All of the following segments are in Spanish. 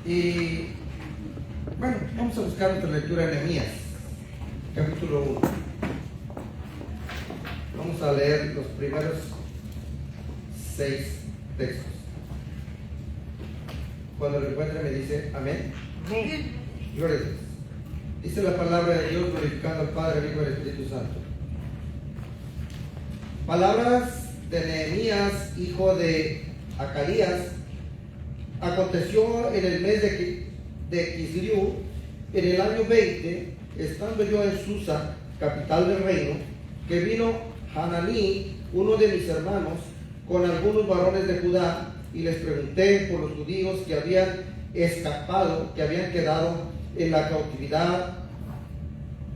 Y bueno, vamos a buscar nuestra lectura de Nehemías, capítulo 1. Vamos a leer los primeros 6 textos. Cuando lo encuentre me dice amén. Amén. Gloria a Dios. Dice la palabra de Dios, glorificando al Padre, al Hijo y al Espíritu Santo. Palabras de Nehemías, hijo de Acalías. Aconteció en el mes de Kisliu, en el año 20, estando yo en Susa, capital del reino, que vino Hananí, uno de mis hermanos, con algunos varones de Judá, y les pregunté por los judíos que habían escapado, que habían quedado en la cautividad,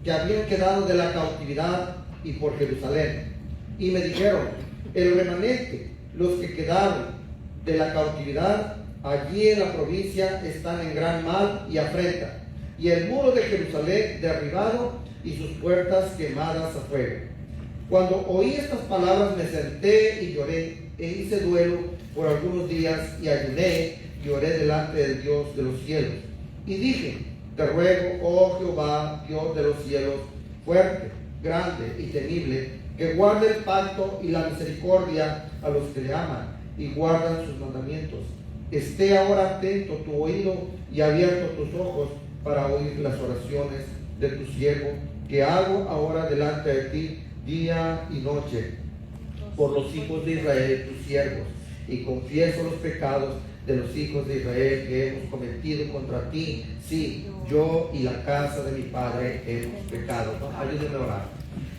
que habían quedado de la cautividad y por Jerusalén. Y me dijeron: el remanente, los que quedaron de la cautividad allí en la provincia, están en gran mal y afrenta, y el muro de Jerusalén derribado y sus puertas quemadas a fuego. Cuando oí estas palabras me senté y lloré, e hice duelo por algunos días, y ayuné y oré delante del Dios de los cielos. Y dije: te ruego, oh Jehová, Dios de los cielos, fuerte, grande y temible, que guarde el pacto y la misericordia a los que le aman y guardan sus mandamientos. Esté ahora atento tu oído y abierto tus ojos para oír las oraciones de tu siervo, que hago ahora delante de ti día y noche por los hijos de Israel, tus siervos, y confieso los pecados de los hijos de Israel que hemos cometido contra ti. Sí, yo y la casa de mi padre hemos pecado. Ayúdenme a orar.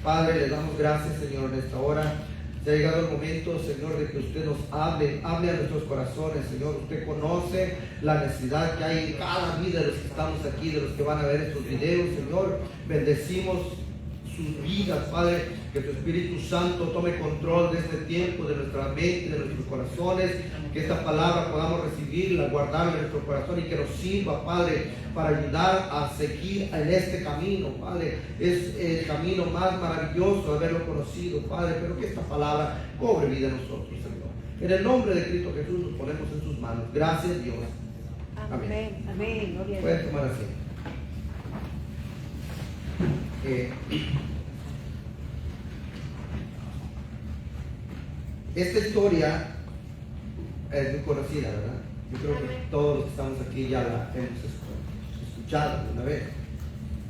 Padre, le damos gracias, Señor, en esta hora. Ya ha llegado el momento, Señor, de que usted nos hable a nuestros corazones, Señor. Usted conoce la necesidad que hay en cada vida de los que estamos aquí, de los que van a ver estos videos, Señor. Bendecimos sus vidas, Padre, que tu Espíritu Santo tome control de este tiempo, de nuestra mente, de nuestros corazones, que esta palabra podamos recibirla, guardarla en nuestro corazón y que nos sirva, Padre, para ayudar a seguir en este camino, Padre. Es el camino más maravilloso de haberlo conocido, Padre, pero que esta palabra cobre vida en nosotros, Señor. En el nombre de Cristo Jesús nos ponemos en sus manos. Gracias, Dios. Amén. Amén. Gloria a Dios. Pueden tomar asiento. Esta historia es muy conocida, ¿verdad? Yo creo que todos los que estamos aquí ya la hemos escuchado una vez.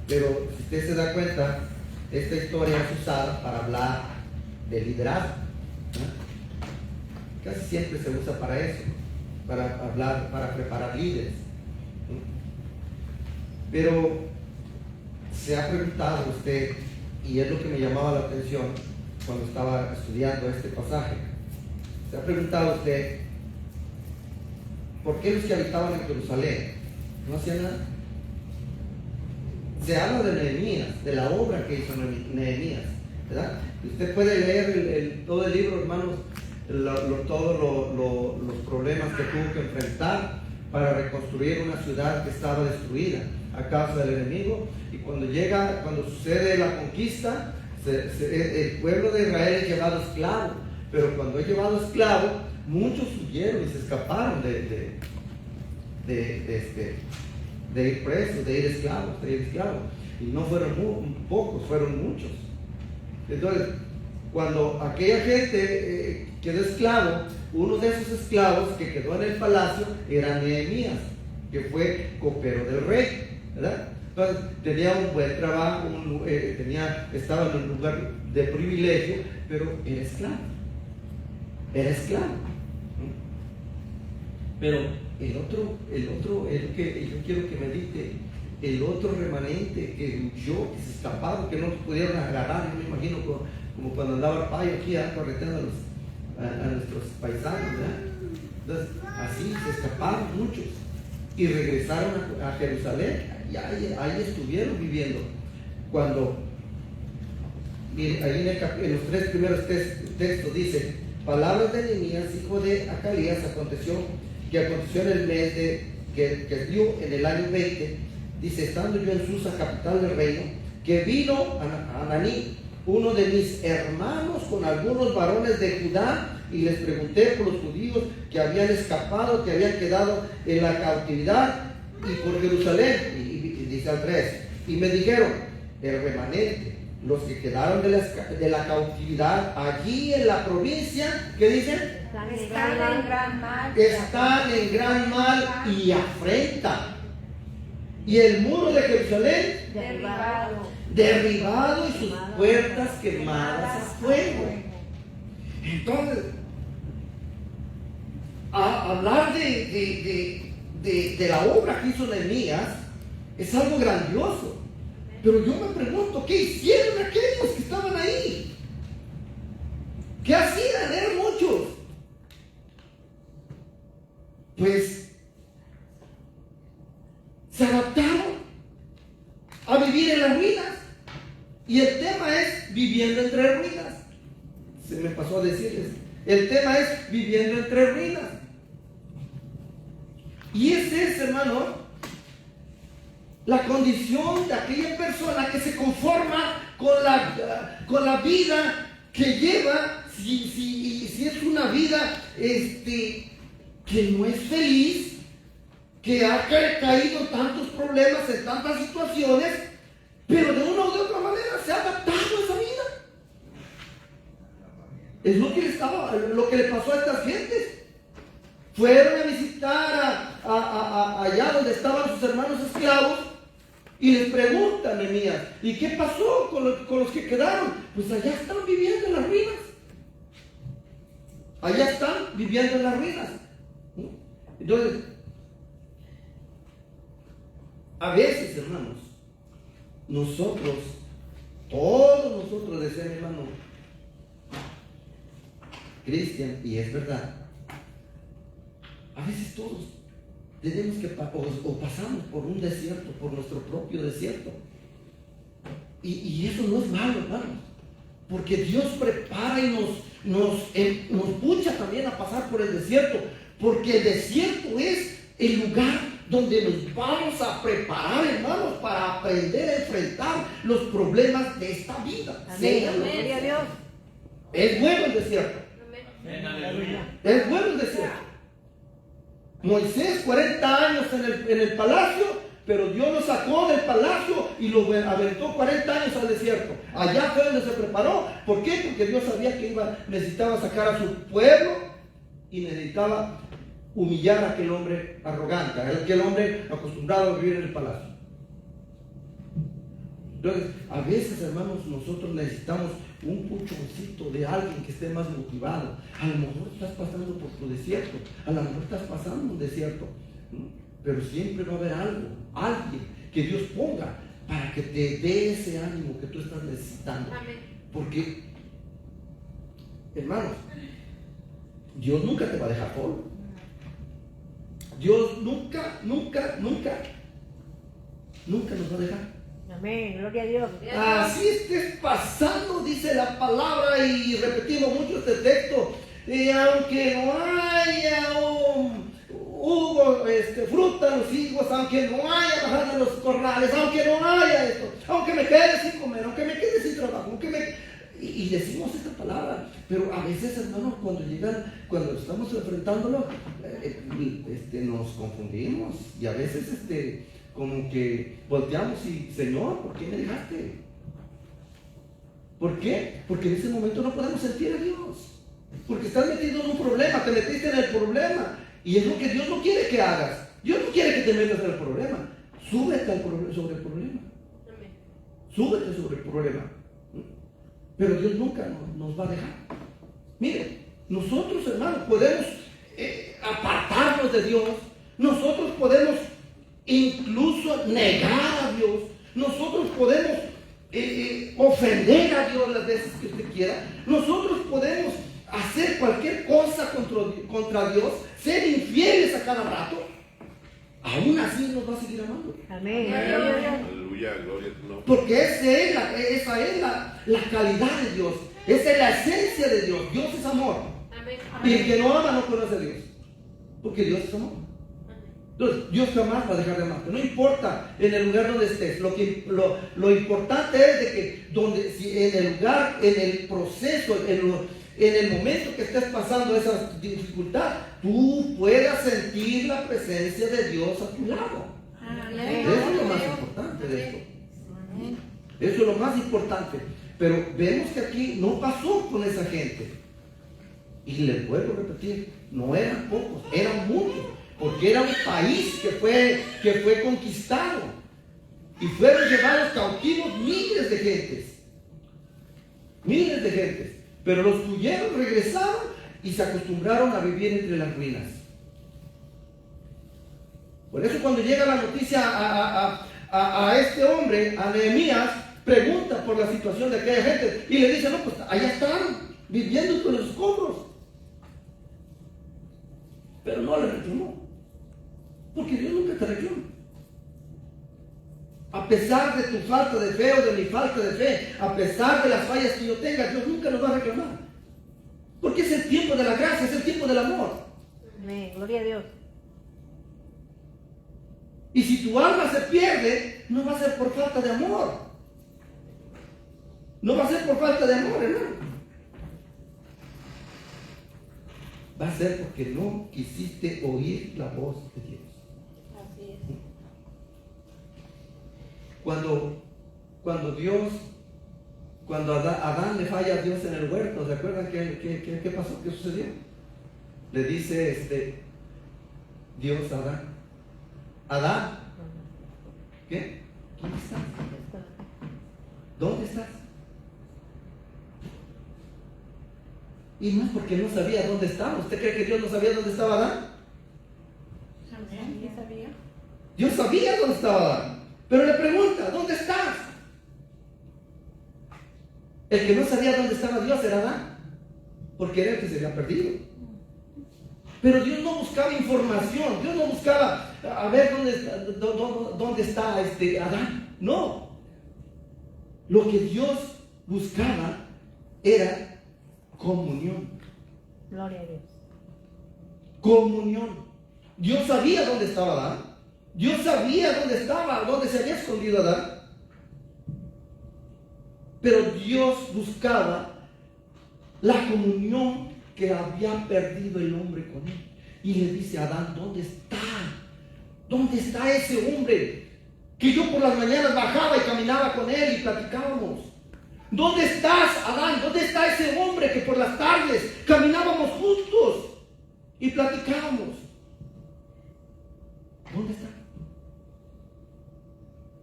Pero si usted se da cuenta, esta historia es usada para hablar de liderazgo, ¿no? Casi siempre se usa para eso, para hablar, para preparar líderes, ¿no? Pero se ha preguntado usted, y es lo que me llamaba la atención cuando estaba estudiando este pasaje, se ha preguntado usted, ¿por qué los que habitaban en Jerusalén no hacían nada? Se habla de Nehemías, de la obra que hizo Nehemías, ¿verdad? Usted puede leer todo el libro, hermanos, todos los problemas que tuvo que enfrentar para reconstruir una ciudad que estaba destruida a causa del enemigo. Y cuando sucede la conquista, el pueblo de Israel es llevado esclavo, pero cuando es llevado esclavo, muchos huyeron y se escaparon de ir presos, de ir esclavos, y no fueron pocos, fueron muchos. Entonces, cuando aquella gente quedó esclavo, uno de esos esclavos que quedó en el palacio era Nehemías, que fue copero del rey, ¿verdad? Entonces tenía un buen trabajo, estaba en un lugar de privilegio, pero era esclavo. Pero el otro, el que yo quiero que medite, el otro remanente que huyó, que se escaparon, que no los pudieron agarrar, yo me imagino como cuando andaba el payo aquí correteando a nuestros paisanos, ¿verdad? Entonces, así se escaparon muchos y regresaron a Jerusalén, y ahí estuvieron viviendo. Cuando, mire, ahí en los 3 primeros textos dice: palabras de Nehemías, hijo de Acalías, aconteció en el mes que dio en el año 20, dice, estando yo en Susa, capital del reino, que vino Hananí, uno de mis hermanos, con algunos varones de Judá, y les pregunté por los judíos que habían escapado, que habían quedado en la cautividad, y por Jerusalén, y dice al 3, y me dijeron, el remanente, los que quedaron de la cautividad allí en la provincia, ¿qué dicen? Están en gran mal. Están en gran mal y afrenta. Y el muro de Jerusalén derribado y sus puertas quemadas a fuego. Entonces, a hablar de la obra que hizo Nehemías es algo grandioso. Pero yo me pregunto, ¿qué hicieron aquellos que estaban ahí? ¿Qué hacían? Eran muchos. Pues se adaptaron a vivir en las ruinas. Y el tema es viviendo entre ruinas. Se me pasó a decirles. El tema es viviendo entre ruinas. Y ese es, hermano, la condición de aquella persona que se conforma con la vida que lleva, si es una vida que no es feliz, que ha caído en tantos problemas, en tantas situaciones, pero de una u otra manera se ha adaptado a esa vida. Es lo que le pasó a estas gentes. Fueron a visitar allá donde estaban sus hermanos esclavos y les preguntan, Nehemías, ¿y qué pasó con los que quedaron? Pues allá están viviendo en las ruinas. Allá están viviendo en las ruinas. Entonces, a veces, hermanos, todos nosotros decían, hermano Cristian, y es verdad, a veces todos tenemos que o pasamos por un desierto, por nuestro propio desierto. Y eso no es malo, hermanos, porque Dios prepara y nos pucha también a pasar por el desierto, porque el desierto es el lugar donde nos vamos a preparar, hermanos, para aprender a enfrentar los problemas de esta vida. Amén. Gloria a Dios. Es bueno el desierto. Es bueno el desierto. Moisés 40 años en el palacio, pero Dios lo sacó del palacio y lo aventó 40 años al desierto. Allá fue donde se preparó. ¿Por qué? Porque Dios sabía que necesitaba sacar a su pueblo y necesitaba humillar a aquel hombre arrogante, a aquel hombre acostumbrado a vivir en el palacio. Entonces, a veces, hermanos, nosotros necesitamos un puchoncito de alguien que esté más motivado. A lo mejor estás pasando por tu desierto, a lo mejor estás pasando un desierto, pero siempre va a haber alguien que Dios ponga para que te dé ese ánimo que tú estás necesitando. Porque, hermanos, Dios nunca te va a dejar solo. Dios nunca nos va a dejar. Amén, gloria a Dios. Así estés pasando, dice la palabra, y repetimos mucho este texto, y aunque no haya fruta en los higos, aunque no haya bajada en los corrales, aunque no haya esto, aunque me quede sin comer, aunque me quede sin trabajo, y decimos esta palabra, pero a veces, hermanos, cuando estamos enfrentándolo, nos confundimos, y a veces como que volteamos y, Señor, ¿por qué me dejaste? ¿Por qué? Porque en ese momento no podemos sentir a Dios. Porque estás metido en un problema, te metiste en el problema. Y es lo que Dios no quiere que hagas. Dios no quiere que te metas en el problema. Súbete sobre el problema. Súbete sobre el problema. Pero Dios nunca nos va a dejar. Mire, nosotros, hermanos, podemos apartarnos de Dios. Nosotros podemos incluso negar a Dios. Nosotros podemos ofender a Dios las veces que usted quiera. Nosotros podemos hacer cualquier cosa contra Dios, ser infieles a cada rato. Aún así nos va a seguir amando. Amén. Aleluya, gloria a tu nombre. Porque esa es la calidad de Dios. Esa es la esencia de Dios. Dios es amor. Y el que no ama no conoce a Dios. Porque Dios es amor. Entonces, Dios jamás va a dejar de amarte. No importa en el lugar donde estés. Lo importante es de que si en el lugar, en el proceso, en el momento que estés pasando esa dificultad, tú puedas sentir la presencia de Dios a tu lado. Eso es lo más importante de esto. Eso es lo más importante. Pero vemos que aquí no pasó con esa gente. Y les vuelvo a repetir, no eran pocos, eran muchos. Porque era un país que fue conquistado. Y fueron llevados cautivos miles de gentes. Miles de gentes. Pero los que huyeron regresaron y se acostumbraron a vivir entre las ruinas. Por eso cuando llega la noticia a este hombre, a Nehemías, pregunta por la situación de aquella gente y le dice, no, pues allá están viviendo con los escombros. Pero no le reclamó, porque Dios nunca te reclama. A pesar de tu falta de fe o de mi falta de fe, a pesar de las fallas que yo tenga, Dios nunca nos va a reclamar. Porque es el tiempo de la gracia, es el tiempo del amor. Amén. Gloria a Dios. Y si tu alma se pierde, no va a ser por falta de amor. No va a ser por falta de amor, hermano. Va a ser porque no quisiste oír la voz de Dios. Así es. Cuando Adán le falla a Dios en el huerto, ¿se acuerdan qué pasó? ¿Qué sucedió? Le dice Dios a Adán. Adán, ¿qué? ¿Dónde estás? ¿Dónde estás? Y no es porque no sabía dónde estaba. ¿Usted cree que Dios no sabía dónde estaba Adán? ¿Sí sabía? Dios sabía dónde estaba Adán, pero le pregunta, ¿dónde estás? El que no sabía dónde estaba Dios era Adán, porque era el que se había perdido. Pero Dios no buscaba información, Dios no buscaba a ver dónde está Adán. No. Lo que Dios buscaba era comunión. Gloria a Dios. Comunión. Dios sabía dónde estaba Adán. Dios sabía dónde se había escondido Adán. Pero Dios buscaba la comunión que había perdido el hombre con él. Y le dice a Adán, ¿dónde está? ¿Dónde está ese hombre? Que yo por las mañanas bajaba y caminaba con él y platicábamos. ¿Dónde estás, Adán? ¿Dónde está ese hombre que por las tardes caminábamos juntos y platicábamos? ¿Dónde está?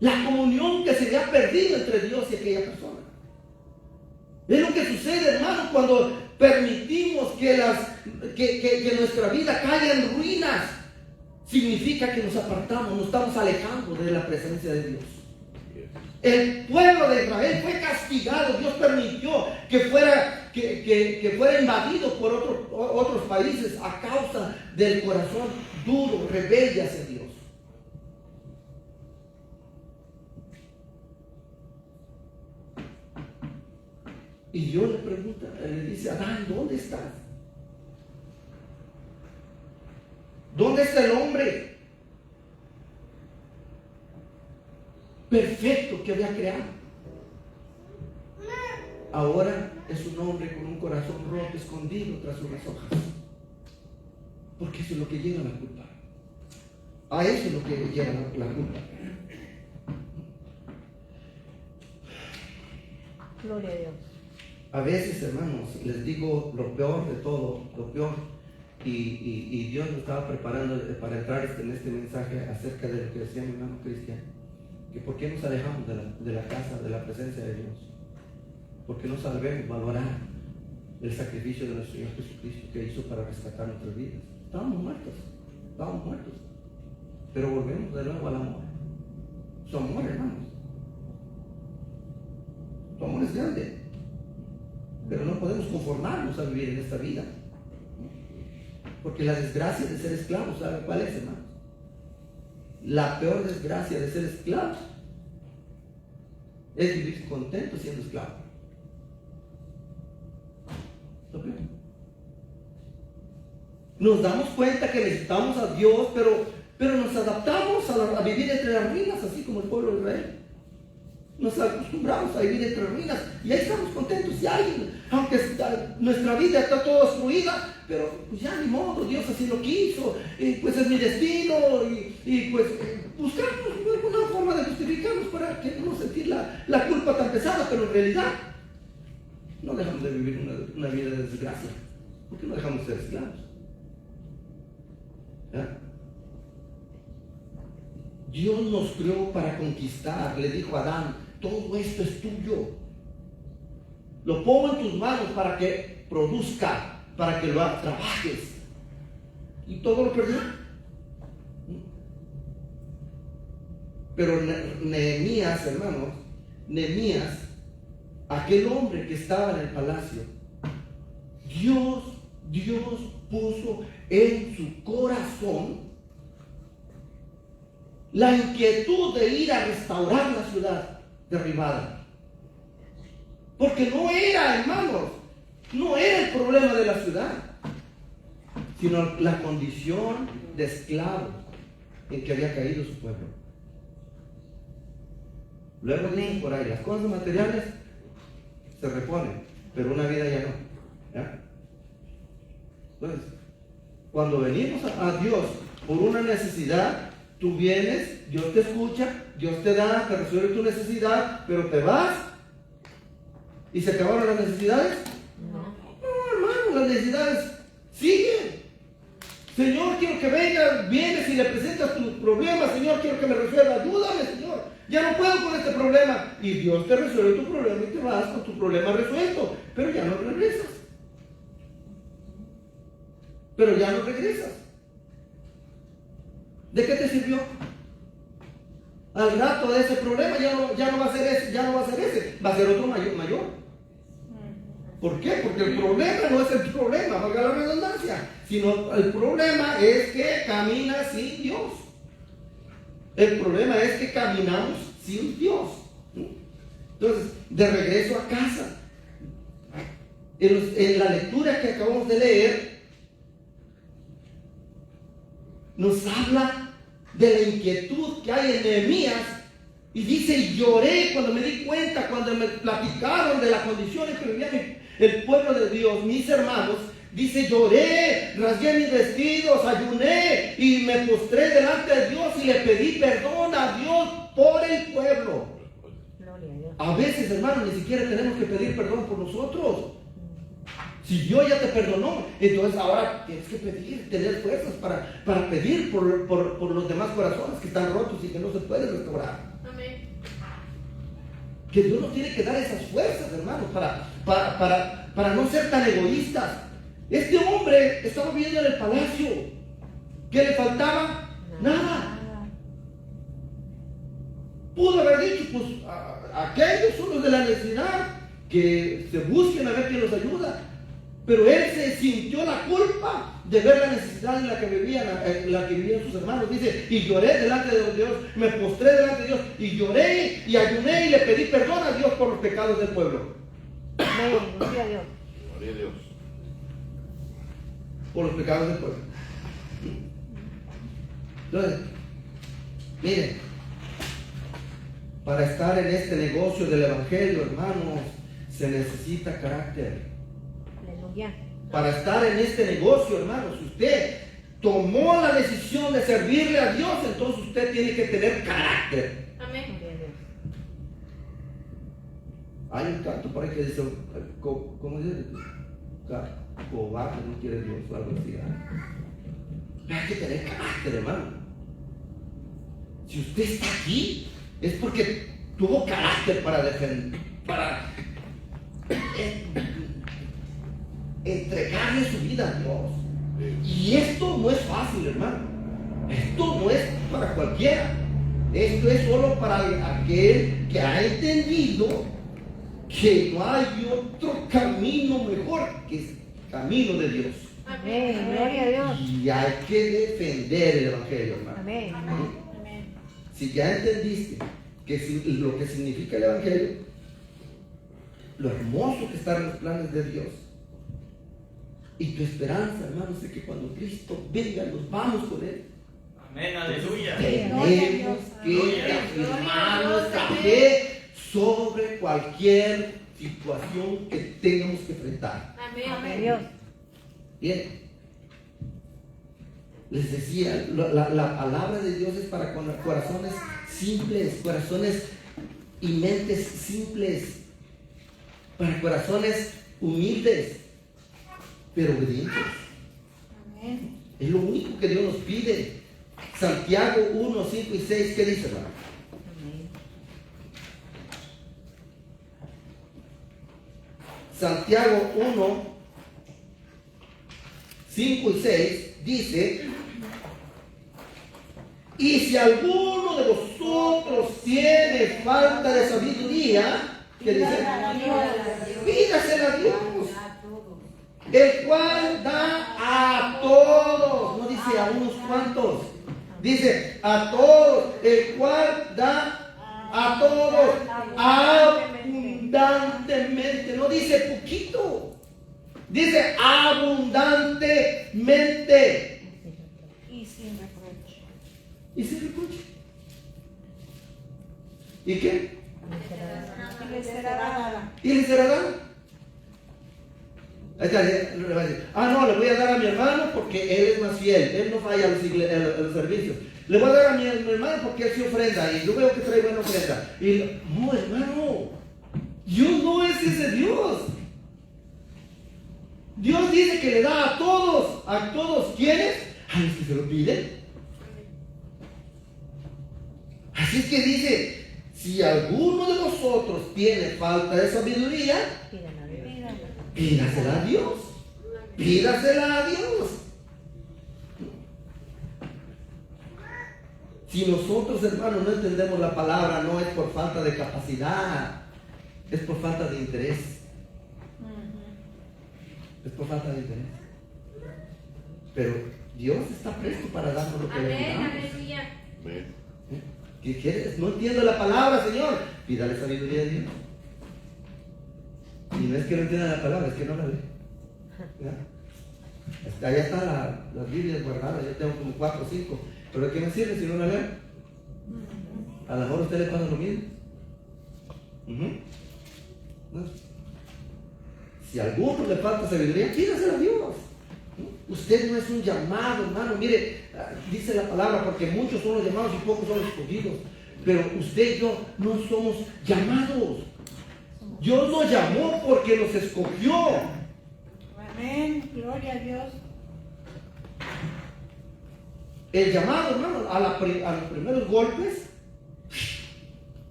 La comunión que se había perdido entre Dios y aquella persona. Es lo que sucede, hermano, cuando permitimos que nuestra vida caiga en ruinas. Significa que nos apartamos, nos estamos alejando de la presencia de Dios. El pueblo de Israel fue castigado. Dios permitió que fuera invadido por otros países a causa del corazón duro, rebelde hacia Dios. Y Dios le pregunta, le dice, Adán, ¿dónde estás? ¿Dónde está el hombre perfecto que había creado? Ahora es un hombre con un corazón roto, escondido tras unas hojas. Porque eso es lo que lleva la culpa. A eso es lo que lleva la culpa. Gloria a Dios. A veces, hermanos, les digo lo peor de todo, lo peor. Y Dios nos estaba preparando para entrar en este mensaje acerca de lo que decía mi hermano Cristian. Que por qué nos alejamos de la casa, de la presencia de Dios. Porque no sabemos valorar el sacrificio de nuestro Señor Jesucristo que hizo para rescatar nuestras vidas. Estábamos muertos. Pero volvemos de nuevo al amor. Su amor, hermanos. Su amor es grande. Pero no podemos conformarnos a vivir en esta vida. Porque la desgracia de ser esclavos, ¿saben cuál es, hermanos? La peor desgracia de ser esclavos es vivir contento siendo esclavo. ¿Lo ven? Nos damos cuenta que necesitamos a Dios, pero nos adaptamos a vivir entre las ruinas, así como el pueblo de Israel. Nos acostumbramos a vivir entre ruinas y ahí estamos contentos. Y aunque nuestra vida está toda destruida, pero pues ya ni modo, Dios así lo quiso, y pues es mi destino, y pues buscamos alguna forma de justificarnos para que no sentir la culpa tan pesada, pero en realidad no dejamos de vivir una vida de desgracia, porque no dejamos de ser esclavos. ¿Ya? Dios nos creó para conquistar. Le dijo a Adán, todo esto es tuyo. Lo pongo en tus manos para que produzca, para que lo trabajes. Y todo lo perdió. Pero Nehemías, hermanos, Nehemías, aquel hombre que estaba en el palacio, Dios puso en su corazón la inquietud de ir a restaurar la ciudad derribada. Porque no era, hermanos, no era el problema de la ciudad, sino la condición de esclavo en que había caído su pueblo. Luego dicen por ahí, las cosas materiales se reponen, pero una vida ya no. ¿Ya? Entonces, cuando venimos a Dios por una necesidad, tú vienes, Dios te escucha, Dios te da, te resuelve tu necesidad, pero te vas y se acabaron las necesidades. No, hermano, las necesidades siguen. Señor, quiero que vengas, vienes y le presentas tus problemas. Señor, quiero que me resuelva, ayúdame, Señor. Ya no puedo con este problema. Y Dios te resuelve tu problema y te vas con tu problema resuelto, pero ya no regresas. Pero ya no regresas. ¿De qué te sirvió? Al rato de ese problema ya no va a ser ese, va a ser otro mayor. ¿Por qué? Porque el problema no es el problema, valga la redundancia, sino el problema es que caminas sin Dios. El problema es que caminamos sin Dios. Entonces, de regreso a casa, en la lectura que acabamos de leer, nos habla de la inquietud que hay en Nehemías, y dice, y lloré cuando me di cuenta, cuando me platicaron de las condiciones que vivía el pueblo de Dios, mis hermanos. Dice, lloré, rasgué mis vestidos, ayuné y me postré delante de Dios y le pedí perdón a Dios por el pueblo. A veces, hermanos, ni siquiera tenemos que pedir perdón por nosotros. Si Dios ya te perdonó, entonces ahora tienes que pedir, tener fuerzas para pedir por los demás corazones que están rotos y que no se pueden restaurar. Amén. Que Dios nos tiene que dar esas fuerzas, hermanos, para no ser tan egoístas. Este hombre estaba viviendo en el palacio. ¿Qué le faltaba? Nada. Pudo haber dicho, pues aquellos son los de la necesidad, que se busquen a ver quién los ayuda. Pero él se sintió la culpa de ver la necesidad en la que vivían sus hermanos. Dice, y lloré delante de Dios, me postré delante de Dios, y lloré y ayuné y le pedí perdón a Dios por los pecados del pueblo. Amén, gloria a Dios. Gloria a Dios. Por los pecados del pueblo. Entonces, miren, para estar en este negocio del evangelio, hermanos, se necesita carácter. Aleluya. Para estar en este negocio, hermanos, si usted tomó la decisión de servirle a Dios, entonces usted tiene que tener carácter. Amén. Gloria a Dios. Hay un canto por ahí que dice, ¿cómo dice? Cobarde no quiere Dios o algo así. Hay que tener carácter, hermano. Si usted está aquí, es porque tuvo carácter para defender, para entregarle su vida a Dios. Y esto no es fácil, hermano. Esto no es para cualquiera. Esto es solo para aquel que ha entendido que no hay otro camino mejor que el camino de Dios. Amén, gloria a Dios. Y hay que defender el evangelio, hermano. Amén. Amén. Si ya entendiste lo que significa el evangelio, lo hermoso que está en los planes de Dios, y tu esperanza, hermanos, es que cuando Cristo venga, nos vamos con Él. Amén, aleluya. Tenemos que afirmar nuestra fe sobre cualquier situación que tengamos que enfrentar. Amén. Gloria a Dios. Bien, les decía, la palabra de Dios es para corazones simples, corazones y mentes simples, para corazones humildes, pero obedientes. Amén. Es lo único que Dios nos pide. Santiago 1, 5 y 6, ¿qué dice, hermano? Amén. Santiago 1, 5 y 6 dice: y si alguno de vosotros tiene falta de sabiduría, ¿qué dice? Pídasela a Dios, el cual da a todos, no dice a unos cuantos, dice a todos, el cual da a todos abundantemente, no dice poquito, dice abundantemente. Y sin reproche. ¿Y sin reproche? ¿Y qué? Y les será dada. ¿Y le será dado? Ahí está, le va a decir, no, le voy a dar a mi hermano porque él es más fiel, él no falla a los servicios. Le voy a dar a mi hermano porque él se ofrenda y yo veo que trae buena ofrenda. Y no, hermano, Dios no es ese Dios. Dios dice que le da a todos, ¿quiénes? A los que se lo piden. Así es que dice, si alguno de vosotros tiene falta de sabiduría, pídasela a Dios. Pídasela a Dios. Si nosotros, hermanos, no entendemos la palabra, no es por falta de capacidad, es por falta de interés. Es por falta de interés. Pero Dios está presto para darnos lo que le pidamos. Amén. ¿Qué quieres? No entiendo la palabra, Señor. Pídale sabiduría a Dios. Y no es que no entienda la palabra, es que no la lee. ¿Ya? Allá están las Biblias guardadas, yo tengo como 4 o 5. ¿Pero de qué me sirve si no la leo? A lo mejor a usted le pasa lo mismo. ¿No? Si a alguno le falta sabiduría, pídasela a Dios. Usted no es un llamado, hermano. Mire, dice la palabra, porque muchos son los llamados y pocos son los escogidos. Pero usted y yo no somos llamados. Dios nos llamó porque nos escogió. Amén. Gloria a Dios. El llamado, hermano, a los primeros golpes,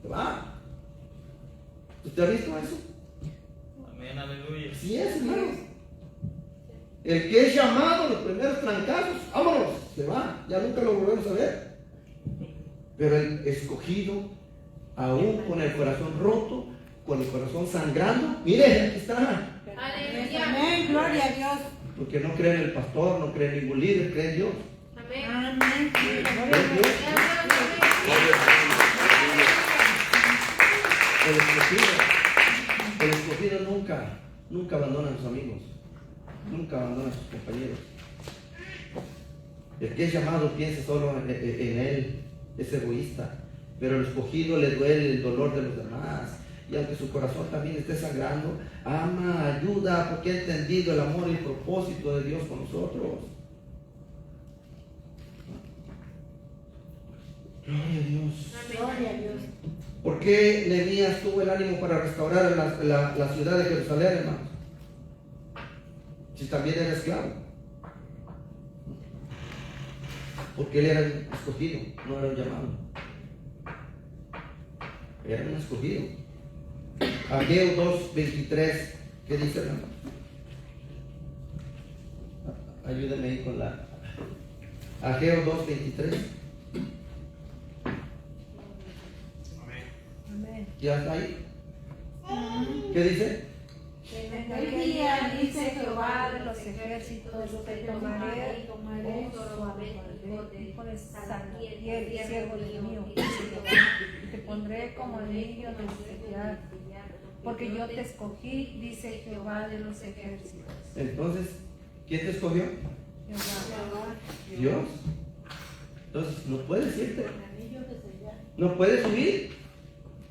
se va. ¿Usted ha visto eso? Amén, aleluya. Sí es, hermano. El que es llamado, los primeros trancazos, vámonos, se va. Ya nunca lo volvemos a ver. Pero el escogido, aún con el corazón roto, con el corazón sangrando, mire, aquí está. Amén. Gloria a Dios. Porque no cree en el pastor, no cree en ningún líder, cree en Dios. Amén. Cree en Dios. El escogido nunca abandona a sus amigos, nunca abandona a sus compañeros. El que es llamado piensa solo en él, es egoísta, pero el escogido le duele el dolor de los demás. Y aunque su corazón también esté sangrando, ama, ayuda, porque ha entendido el amor y el propósito de Dios con nosotros. Gloria a Dios. Gloria a Dios. ¿Por qué Nehemías tuvo el ánimo para restaurar la ciudad de Jerusalén, hermanos? Si también era esclavo. Porque él era un escogido, no era un llamado. Era un escogido. Ageo 2:23, ¿qué dice, hermano? Ayúdame ahí con la Ageo 2:23. Amén. ¿Ya está ahí? ¿Qué dice? En aquel día dice Jehová de los ejércitos, te tomaré hijo de Salatiel, siervo de mío, y te pondré como el niño de Setiar, porque yo te escogí, dice Jehová de los ejércitos. Entonces, ¿quién te escogió? Jehová. Dios. Entonces, no puedes irte. No puedes huir.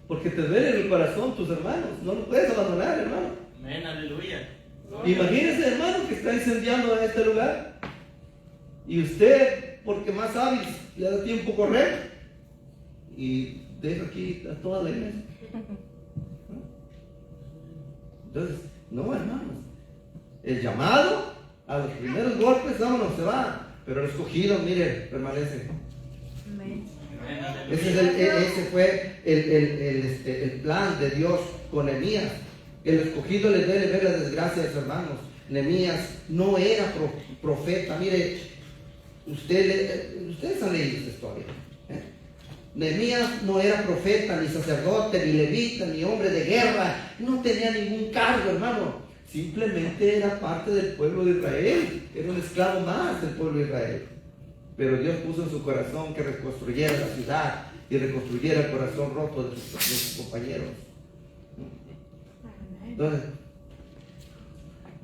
Porque te duele en el corazón tus hermanos. No lo puedes abandonar, hermano. Amén, aleluya. Imagínese, hermano, que está incendiando a este lugar. Y usted, porque más hábil, le da tiempo correr. Y deja aquí a toda la iglesia. Entonces, no, hermanos. El llamado a los primeros golpes, vámonos, se va. Pero el escogido, mire, permanece. Amén. Ese fue el plan de Dios con Nehemías. El escogido le debe ver las desgracias, hermanos. Nehemías no era profeta. Mire, ustedes han leído esta historia. Nehemías no era profeta, ni sacerdote, ni levita, ni hombre de guerra. No tenía ningún cargo, hermano. Simplemente era parte del pueblo de Israel. Era un esclavo más del pueblo de Israel. Pero Dios puso en su corazón que reconstruyera la ciudad y reconstruyera el corazón roto de sus compañeros. Entonces,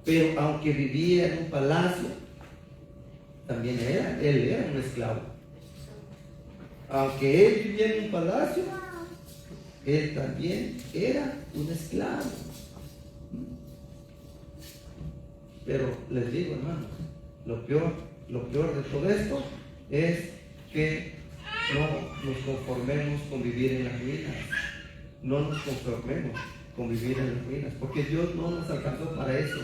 pero aunque vivía en un palacio, también él era un esclavo. Aunque él vivía en un palacio, él también era un esclavo. Pero les digo, hermanos, lo peor de todo esto es que no nos conformemos con vivir en las ruinas. No nos conformemos con vivir en las ruinas, porque Dios no nos alcanzó para eso.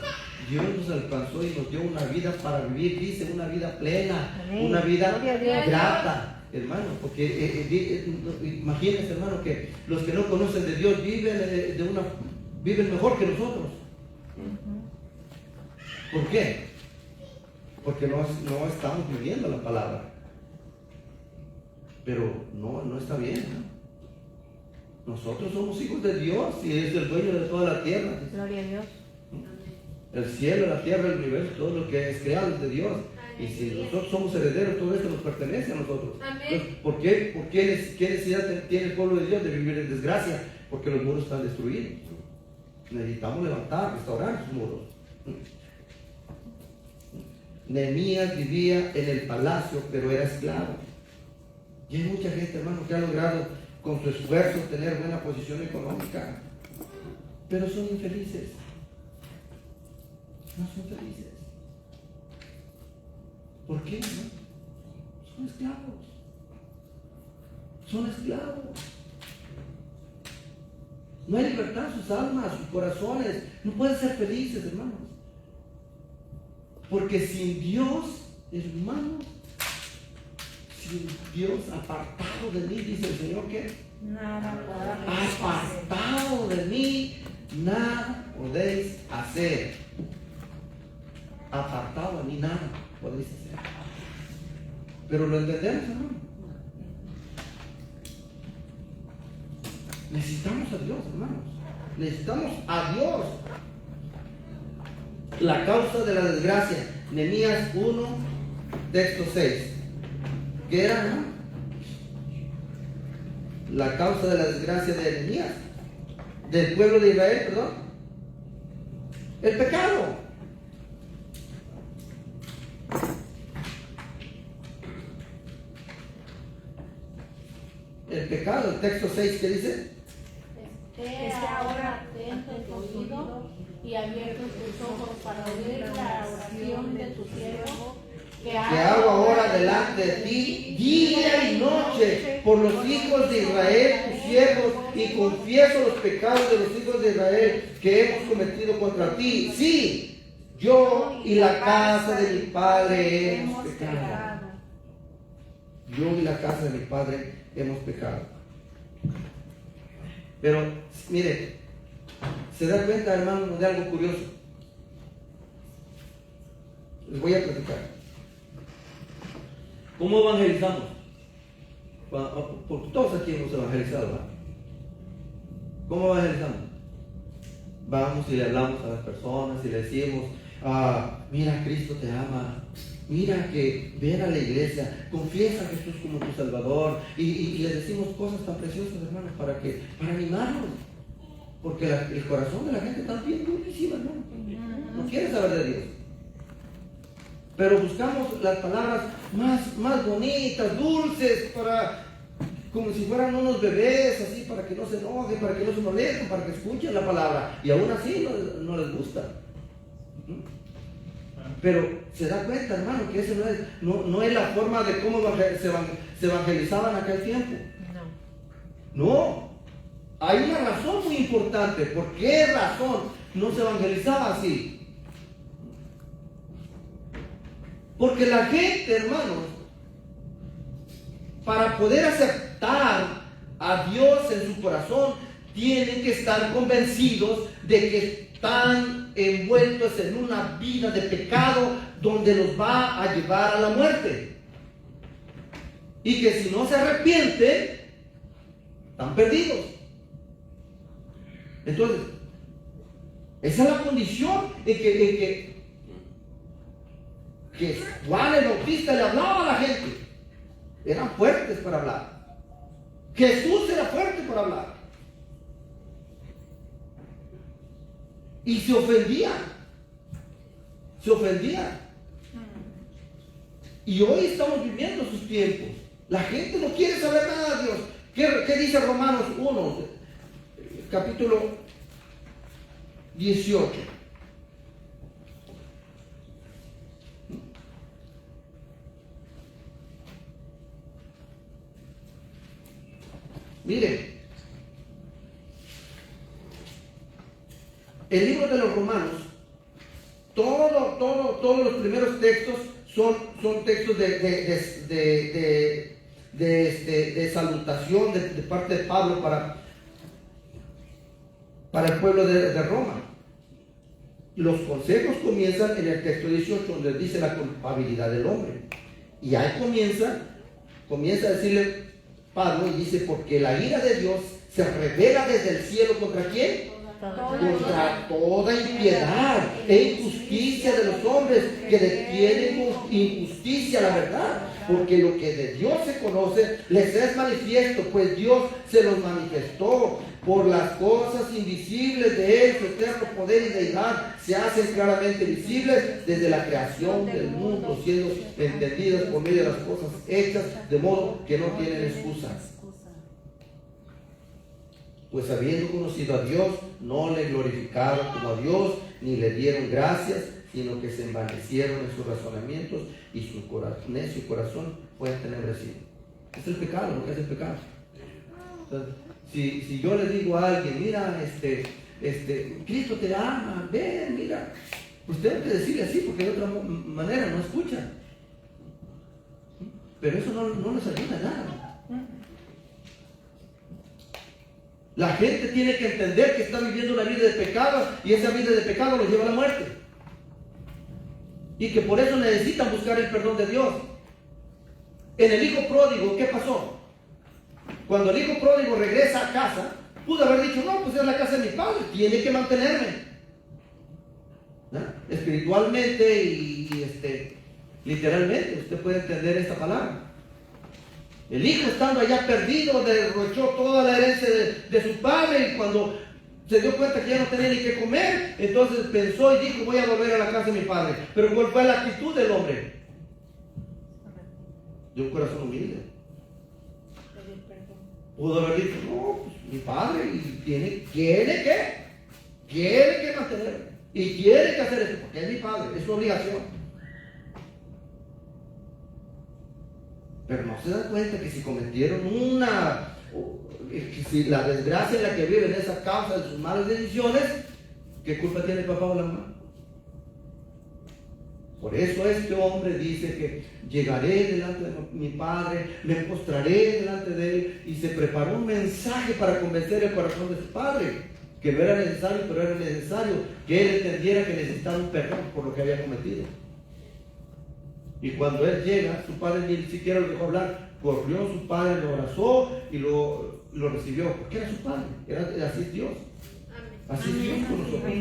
Dios nos alcanzó y nos dio una vida para vivir, dice, una vida plena, Amén. una vida Gloria a Dios. grata, hermano, porque imagínense, hermano, que los que no conocen de Dios viven mejor que nosotros. ¿Por qué? Porque no estamos viviendo la palabra. Pero no está bien, ¿no? Nosotros somos hijos de Dios y es el dueño de toda la tierra. Gloria a Dios. El cielo, la tierra, el universo, todo lo que es creado es de Dios. Y si nosotros somos herederos, todo esto nos pertenece a nosotros. Entonces, ¿qué necesidad tiene el pueblo de Dios de vivir en desgracia? Porque los muros están destruidos. Necesitamos levantar, restaurar los muros. Nehemías vivía en el palacio, pero era esclavo. Y hay mucha gente, hermano, que ha logrado con su esfuerzo tener buena posición económica, pero son infelices. No son felices. ¿Por qué? No? Son esclavos. Son esclavos. No hay libertad en sus almas, sus corazones. No pueden ser felices, hermanos. Porque sin Dios, hermanos, sin Dios, apartado de mí, dice el Señor, ¿qué? Nada podrás Apartado de mí, nada podéis hacer. Apartado de mí, nada podéis hacer. Pero lo entendemos, hermano. Necesitamos a Dios, hermanos. Necesitamos a Dios. La causa de la desgracia, Nehemías 1, texto 6. ¿Qué era, no? La causa de la desgracia de Nehemías, del pueblo de Israel, perdón. El pecado. El pecado, el texto 6, ¿qué dice? Esté ahora atento en tu oído y abierto tus ojos para oír la oración de tu siervo que hago ahora delante de ti día y noche por los hijos de Israel, tus siervos, y confieso los pecados de los hijos de Israel que hemos cometido contra ti. Sí, yo y la casa de mi padre hemos pecado. Yo y la casa de mi padre hemos pecado. Pero, mire, se da cuenta, hermano, de algo curioso. Les voy a platicar. ¿Cómo evangelizamos? Porque todos aquí hemos evangelizado, ¿verdad? ¿Cómo evangelizamos? Vamos y le hablamos a las personas y le decimos, mira, Cristo te ama. Mira que ven a la iglesia, confiesa a Jesús como tu Salvador, y les decimos cosas tan preciosas, hermanos, para animarlos. Porque el corazón de la gente está bien durísimo, hermano. No quiere saber de Dios. Pero buscamos las palabras más bonitas, dulces, como si fueran unos bebés, así, para que no se enojen, para que no se molesten, para que escuchen la palabra. Y aún así no les gusta. Pero se da cuenta, hermano, que eso no es la forma de cómo se evangelizaban en aquel tiempo. No. Hay una razón muy importante. ¿Por qué razón no se evangelizaba así? Porque la gente, hermanos, para poder aceptar a Dios en su corazón, tienen que estar convencidos de que están envueltos en una vida de pecado donde los va a llevar a la muerte. Y que si no se arrepienten, están perdidos. Entonces, esa es la condición en que Juan el Bautista le hablaba a la gente. Eran fuertes para hablar. Jesús era fuerte para hablar. Y se ofendían. Se ofendían. Y hoy estamos viviendo sus tiempos. La gente no quiere saber nada de Dios. ¿Qué dice Romanos 1, capítulo 18? Mire, el libro de los Romanos, todos los primeros textos son textos de salutación de parte de Pablo para el pueblo de Roma. Los consejos comienzan en el texto 18, donde dice la culpabilidad del hombre. Y ahí comienza a decirle Pablo, y dice, porque la ira de Dios se revela desde el cielo ¿contra quién? Contra toda impiedad e injusticia de los hombres que detienen con injusticia la verdad, porque lo que de Dios se conoce les es manifiesto, pues Dios se los manifestó. Por las cosas invisibles de Él, su eterno poder y deidad se hacen claramente visibles desde la creación del mundo, siendo entendidas por medio de las cosas hechas, de modo que no tienen excusa. Pues habiendo conocido a Dios, no le glorificaron como a Dios, ni le dieron gracias, sino que se envanecieron en sus razonamientos y su necio corazón fue entenebrecido. Es el pecado, lo que es el pecado. Entonces, si yo le digo a alguien, mira, Cristo te ama, ven, mira, pues tengo que decirle así, porque de otra manera no escucha. Pero eso no les ayuda a nada. La gente tiene que entender que está viviendo una vida de pecado y esa vida de pecado los lleva a la muerte. Y que por eso necesitan buscar el perdón de Dios. En el hijo pródigo, ¿qué pasó? Cuando el hijo pródigo regresa a casa, pudo haber dicho, no, pues es la casa de mi padre, tiene que mantenerme. ¿No? Espiritualmente y literalmente, usted puede entender esta palabra. El hijo estando allá perdido, derrochó toda la herencia de su padre, y cuando se dio cuenta que ya no tenía ni qué comer, entonces pensó y dijo, voy a volver a la casa de mi padre. Pero ¿cuál fue la actitud del hombre? De un corazón humilde. Pudo haber dicho, no, pues mi padre y quiere que mantenerme y quiere que hacer esto, porque es mi padre, es su obligación. Pero no se dan cuenta que si cometieron si la desgracia en la que viven es a causa de sus malas decisiones, ¿qué culpa tiene el papá o la mamá? Por eso este hombre dice que llegaré delante de mi padre, me postraré delante de él, y se preparó un mensaje para convencer el corazón de su padre, que no era necesario, pero era necesario que él entendiera que necesitaba un perdón por lo que había cometido. Y cuando él llega, su padre ni siquiera lo dejó hablar, corrió su padre, lo abrazó y lo recibió, porque era su padre, así es Dios. Así es Dios con nosotros.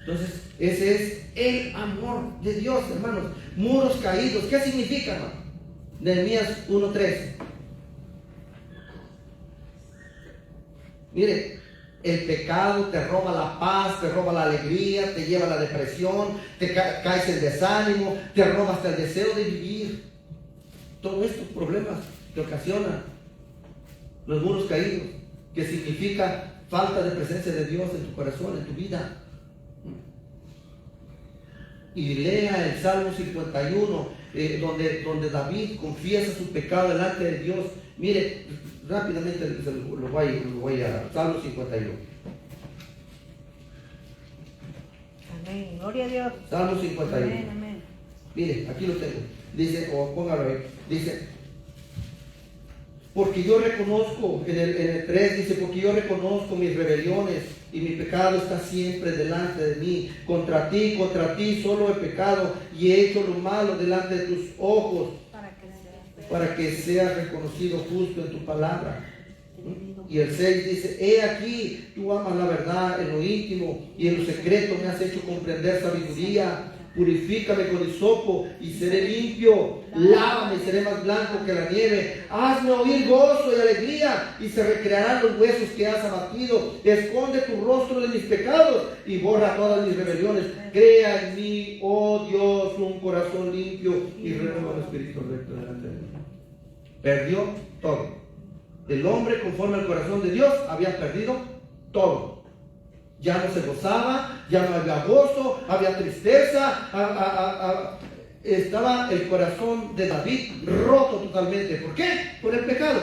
Entonces, ese es el amor de Dios, hermanos. Muros caídos, ¿qué significa, hermano? Nehemías 1:3. Mire, el pecado te roba la paz, te roba la alegría, te lleva a la depresión, te caes en desánimo, te roba hasta el deseo de vivir. Todos estos problemas te ocasionan los muros caídos, que significa falta de presencia de Dios en tu corazón, en tu vida. y lea el Salmo 51, donde David confiesa su pecado delante de Dios. Mire, rápidamente lo voy a Salmo 51. Amén. Gloria a Dios. Salmo 51. Amén, amén. Mire, aquí lo tengo. Dice, o póngalo ahí. Dice, porque yo reconozco, en el 3 dice, porque yo reconozco mis rebeliones y mi pecado está siempre delante de mí. Contra ti solo he pecado y he hecho lo malo delante de tus ojos, para que sea reconocido justo en tu palabra. Y el 6 dice, he aquí, tú amas la verdad en lo íntimo y en lo secreto me has hecho comprender sabiduría. Purifícame con hisopo y seré limpio. Lávame y seré más blanco que la nieve. Hazme oír gozo y alegría y se recrearán los huesos que has abatido. Esconde tu rostro de mis pecados y borra todas mis rebeliones. Crea en mí, oh Dios, un corazón limpio y renueva el espíritu recto delante de mí. Perdió todo. El hombre conforme al corazón de Dios había perdido todo. Ya no se gozaba, ya no había gozo, había tristeza, estaba el corazón de David roto totalmente. ¿Por qué? Por el pecado.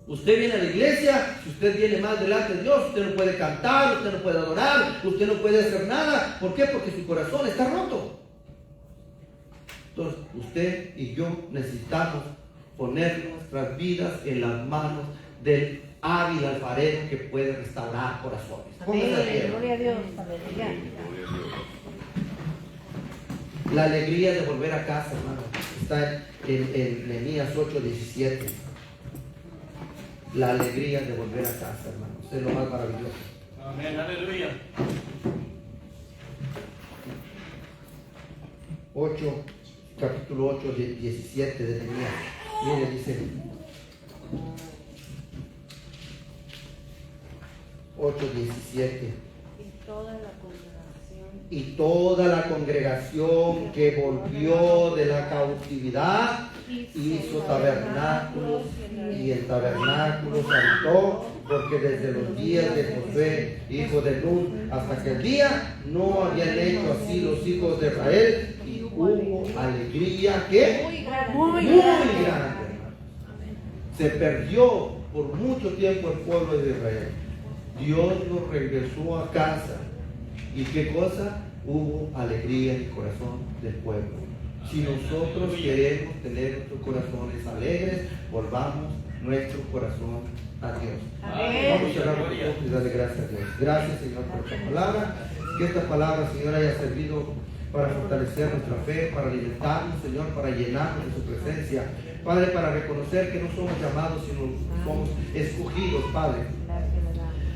Usted viene a la iglesia, si usted viene mal delante de Dios, usted no puede cantar, usted no puede adorar, usted no puede hacer nada. ¿Por qué? Porque su corazón está roto. Entonces, usted y yo necesitamos poner nuestras vidas en las manos del hábil alfarero que puede restaurar corazones. Amén. Gloria a Dios. Aleluya. La alegría de volver a casa, hermano, está en Nehemías 8:17. La alegría de volver a casa, hermano, es lo más maravilloso. Amén, aleluya. 8, capítulo 8:17 de Nehemías. Mire, dice 8:17. Y toda la congregación que volvió de la cautividad hizo tabernáculos, y en tabernáculos habitó, porque desde los días de Josué, hijo de Nun, hasta aquel día no habían hecho así los hijos de Israel, y hubo alegría que muy grande. Se perdió por mucho tiempo el pueblo de Israel. Dios nos regresó a casa. ¿Y qué cosa? Hubo alegría en el corazón del pueblo. Si nosotros queremos tener nuestros corazones alegres, volvamos nuestro corazón a Dios. Amén. Vamos a cerrar los ojos y darle gracias a Dios. Gracias, Señor, por esta palabra. Que esta palabra, Señor, haya servido para fortalecer nuestra fe, para alimentarnos, Señor, para llenarnos de su presencia. Padre, para reconocer que no somos llamados, sino somos escogidos, Padre.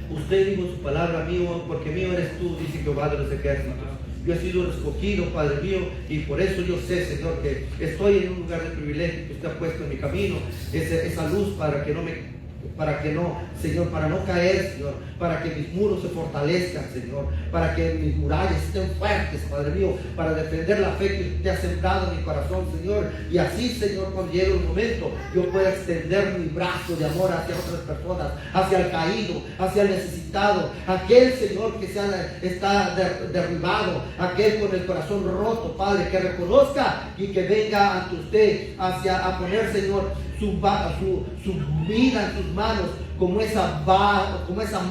Usted dijo su palabra, mío, porque mío eres tú, dice Jehová de los ejércitos. Yo he sido escogido, Padre mío, y por eso yo sé, Señor, que estoy en un lugar de privilegio que usted ha puesto en mi camino. Esa luz para que no, Señor, para no caer, Señor, para que mis muros se fortalezcan, Señor, para que mis murallas estén fuertes, Padre mío, para defender la fe que usted ha sembrado en mi corazón, Señor, y así, Señor, cuando llegue un momento, yo pueda extender mi brazo de amor hacia otras personas, hacia el caído, hacia el necesitado, aquel, Señor, que está derribado, aquel con el corazón roto, Padre, que reconozca y que venga ante usted a poner, Señor, su vida en sus manos, como esa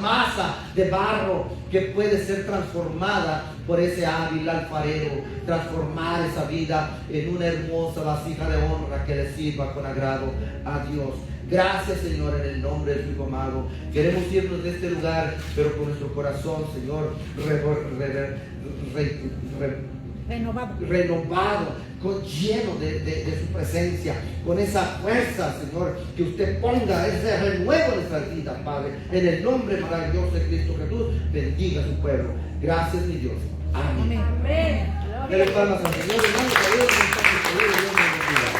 masa de barro que puede ser transformada por ese hábil alfarero, transformar esa vida en una hermosa vasija de honra que le sirva con agrado a Dios. Gracias, Señor, en el nombre de su Hijo amado. Queremos irnos de este lugar, pero con nuestro corazón, Señor, renovado, lleno de su presencia, con esa fuerza, Señor, que usted ponga ese renuevo en nuestra vida, Padre, en el nombre maravilloso de Cristo Jesús. Bendiga a su pueblo. Gracias, mi Dios. Amén. Amén. Dele palmas al Señor, hermano, que Dios nos bendiga.